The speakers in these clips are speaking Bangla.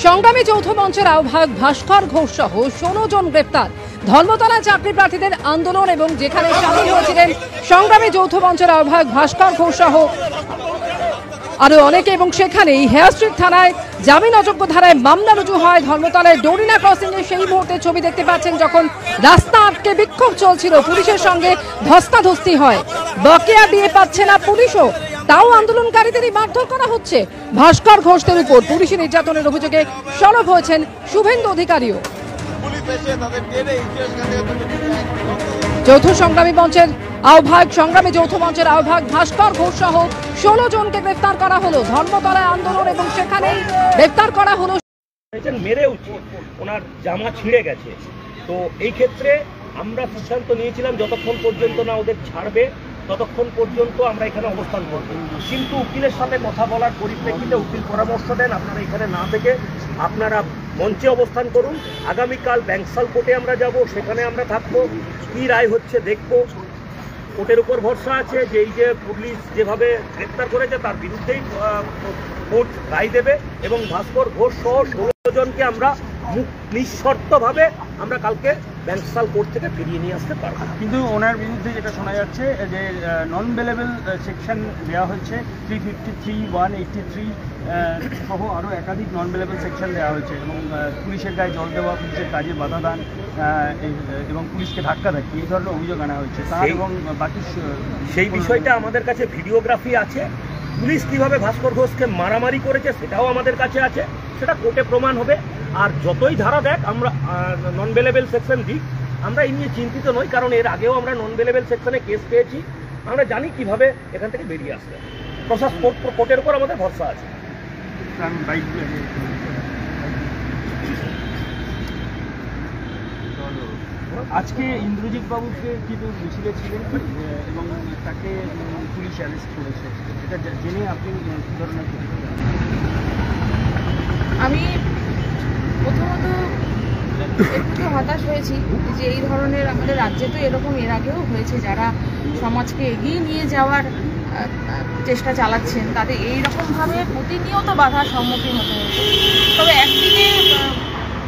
সংগ্রামী যৌথ মঞ্চের আহ্বায়ক ভাস্কর ঘোষ সহ 16 জন গ্রেপ্তার। ধর্মতলায় চাকরি প্রার্থীদের আন্দোলন এবং যেখানে সামিল হয়েছিলেন সংগ্রামী যৌথ মঞ্চের আহ্বায়ক ভাস্কর ঘোষ সহ আরো অনেকে, এবং সেখানেই হেয়ার স্ট্রিট থানায় জামিন অযোগ্য ধারায় মামলা রুজু হয়। ধর্মতলায় ডোরিনা ক্রসিং এ সেই মুহূর্তে ছবি দেখতে পাচ্ছেন যখন রাস্তা আটকে বিক্ষোভ চলছিল, পুলিশের সঙ্গে ধস্তাধস্তি হয়। বকেয়া দিয়ে পাচ্ছে না পুলিশও, তাও আন্দোলনকারীদেরই মারধর করা হচ্ছে। ভাস্কর ঘোষদের উপর পুলিশি নির্যাতনের অভিযোগে সরব হয়েছেন শুভেন্দু অধিকারীও। সংগ্রামী যৌথ মঞ্চের আহ্বায়ক ভাস্কর ঘোষ সহ 16 জনকে গ্রেফতার করা হলো। ধর্মতলায় আন্দোলন এবং সেখানেই গ্রেফতার করা হলো। মেরে উচিত, ওনার জামা ছিঁড়ে গেছে। তো এই ক্ষেত্রে আমরা সিদ্ধান্ত নিয়েছিলাম যতক্ষণ পর্যন্ত না ওদের ছাড়বে ততক্ষণ পর্যন্ত আমরা এখানে অবস্থান করব। কিন্তু উকিলের সাথে কথা বলার পরিপ্রেক্ষিতে উকিল পরামর্শ দেন আপনারা এখানে না থেকে আপনারা মঞ্চে অবস্থান করুন। আগামীকাল ব্যাংকসাল কোর্টে আমরা যাব, সেখানে আমরা থাকবো, কী রায় হচ্ছে দেখব। কোর্টের উপর ভরসা আছে যে এই যে পুলিশ যেভাবে গ্রেপ্তার করেছে তার বিরুদ্ধেই কোর্ট রায় দেবে, এবং ভাস্কর ঘোষ সহ 16 জনকে আমরা নিঃশর্তভাবে আমরা কালকে ব্যাংকসাল কোর্ট থেকে ফিরিয়ে নিয়ে আসতে পারবো। কিন্তু ওনার বিরুদ্ধে যেটা শোনা যাচ্ছে যে নন বেলেবল সেকশন দেওয়া হচ্ছে 353, 183 সহ আরও একাধিক নন বেলেবল সেকশন দেওয়া হয়েছে, এবং পুলিশের গায়ে জল দেওয়া, পুলিশের কাজে বাধা দান এবং পুলিশকে ধাক্কা ধাক্কি এই ধরনের অভিযোগ আনা হয়েছে তার, এবং বাকি সেই বিষয়টা আমাদের কাছে ভিডিওগ্রাফি আছে। পুলিশ কীভাবে ভাস্কর ঘোষকে মারামারি করেছে সেটাও আমাদের কাছে আছে, সেটা কোর্টে প্রমাণ হবে। আর যতই ধারা দেখ আমরা নন বেলেবল সেকশন দিই, আমরা এই নিয়ে চিন্তিত নই, কারণ এর আগেও আমরা নন বেলেবল সেকশনে কেস পেয়েছি। আমরা জানি কিভাবে এখান থেকে বেরিয়ে আসতে। প্রশাসন কোর্টের উপর আমাদের ভরসা আছে। আজকে ইন্দ্রজিৎ বাবুকে কিন্তু মিছিলে ছিলেন এবং তাকে পুলিশ অ্যারেস্ট করেছে, এটা জেনে আপনি কী ধরনের? আমি প্রথমত একটু হতাশ হয়েছি যে এই ধরনের আমাদের রাজ্যে তো এরকম এর আগেও হয়েছে, যারা সমাজকে এগিয়ে নিয়ে যাওয়ার চেষ্টা চালাচ্ছেন তাদের এইরকমভাবে প্রতিনিয়ত বাধার সম্মুখীন হতে হয়েছে। তবে একদিকে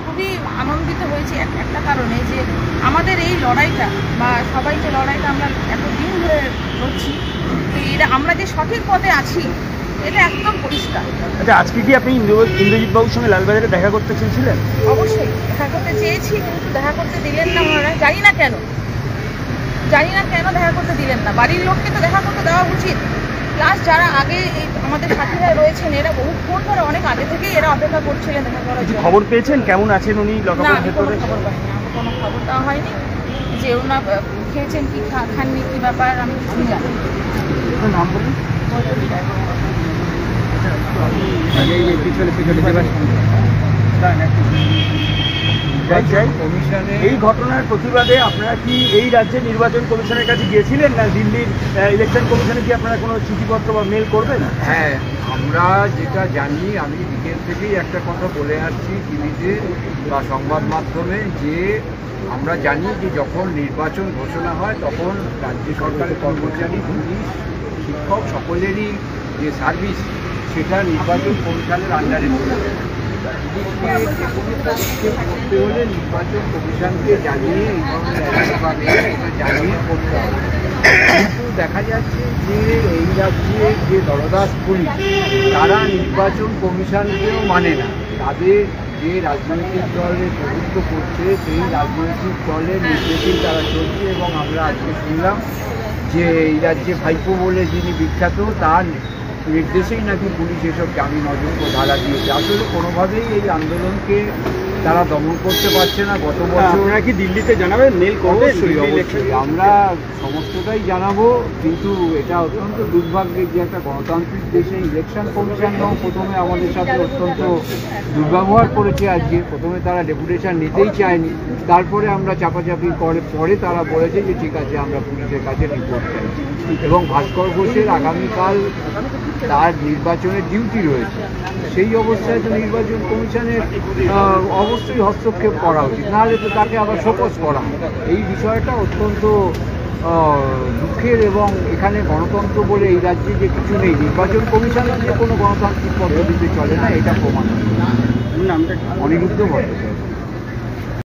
খুবই আনন্দিত হয়েছি একটা কারণে, যে আমাদের এই লড়াইটা বা সবাই যে লড়াইটা আমরা এতদিন ধরে লড়ছি, এটা আমরা যে সঠিক পথে আছি এটা একদম পরিষ্কার। আচ্ছা, আজকে কি আপনি ইন্দ্রজিৎ বাবুর সঙ্গে লালবাজারে দেখা করতে চেয়েছিলেন? অবশ্যই দেখা করতে চেয়েছি, কিন্তু দেখা করতে দিলেন না ওনারা। জানি না কেন দেখা করতে দিলেন না। বাড়ির লোককে তো দেখা করতে দেওয়া উচিত, প্লাস যারা আগে এই আমাদের সাথীরা রয়েছেন এরা বহুক্ষণ ধরে অনেক আগে থেকেই এরা অপেক্ষা করছিলেন দেখা করার জন্য। খবর পেয়েছেন কেমন আছেন উনি? না, আমি কোনো খবর পাইনি, আমার কোনো খবর দেওয়া হয়নি যে ওনার খেয়েছেন কি খাননি কি ব্যাপার, আমি কিছুই জানি না। নাম বলুন। এই ঘটনার প্রতিবাদে আপনারা কি এই রাজ্যের নির্বাচন কমিশনের কাছে গিয়েছিলেন, না দিল্লির ইলেকশন কমিশনে কি আপনারা কোনো চিঠিপত্র বা মেল করবেন? হ্যাঁ, আমরা যেটা জানি, আমি বিকেল থেকেই একটা কথা বলে আসছি টিভিতে বা সংবাদ মাধ্যমে, যে আমরা জানি যে যখন নির্বাচন ঘোষণা হয় তখন রাজ্য সরকারের কর্মচারী, পুলিশ, শিক্ষক সকলেরই যে সার্ভিস সেটা নির্বাচন কমিশনের আন্ডারে পড়ে। পুলিশকে যে কোনো পদক্ষেপ করতে হলে নির্বাচন কমিশনকে জানিয়ে এই ধরনের এটা জানিয়ে করতে হবে। কিন্তু দেখা যাচ্ছে যে এই রাজ্যে যে দলদাস পুলিশ তারা নির্বাচন কমিশনকেও মানে না। তাদের যে রাজনৈতিক দলের প্রভুত্ব করছে সেই রাজনৈতিক দলের নির্দেশেই তারা চলছে, এবং আমরা আজকে শুনলাম যে এই রাজ্যে ভাইপো বলে যিনি বিখ্যাত তার নির্দেশেই নাকি পুলিশ এসব জামিন অযোগ্য ধারা দিয়েছে। আসলে কোনোভাবেই এই আন্দোলনকে তারা দমন করতে পারছে না। গত বছর আপনারা কি দিল্লিতে জানাবেন, মেল করবেন? অবশ্যই আমরা সমস্তটাই জানাবো, কিন্তু এটা অত্যন্ত দুর্ভাগ্যের যে একটা গণতান্ত্রিক দেশে ইলেকশন কমিশনও প্রথমে আমাদের সাথে অত্যন্ত দুর্ব্যবহার করেছে। আজকে প্রথমে তারা ডেপুটেশন নিতেই চায়নি, তারপরে আমরা চাপাচাপি পরে তারা বলেছে যে ঠিক আছে আমরা পুলিশের কাছে রিপোর্ট চাইছি। এবং ভাস্কর ঘোষের আগামীকাল তার নির্বাচনের ডিউটি রয়েছে, সেই অবস্থায় তো নির্বাচন কমিশনের অবশ্যই হস্তক্ষেপ করা উচিত, নাহলে তো তাকে আবার শোকজ করা। এই বিষয়টা অত্যন্ত দুঃখের, এবং এখানে গণতন্ত্র বলে এই রাজ্যে যে কিছু নেই, নির্বাচন কমিশনের যে কোনো গণতান্ত্রিক পদ্ধতিতে চলে না, এটা প্রমাণ। নামটা অনিরুদ্ধ ভট্টাচার্য।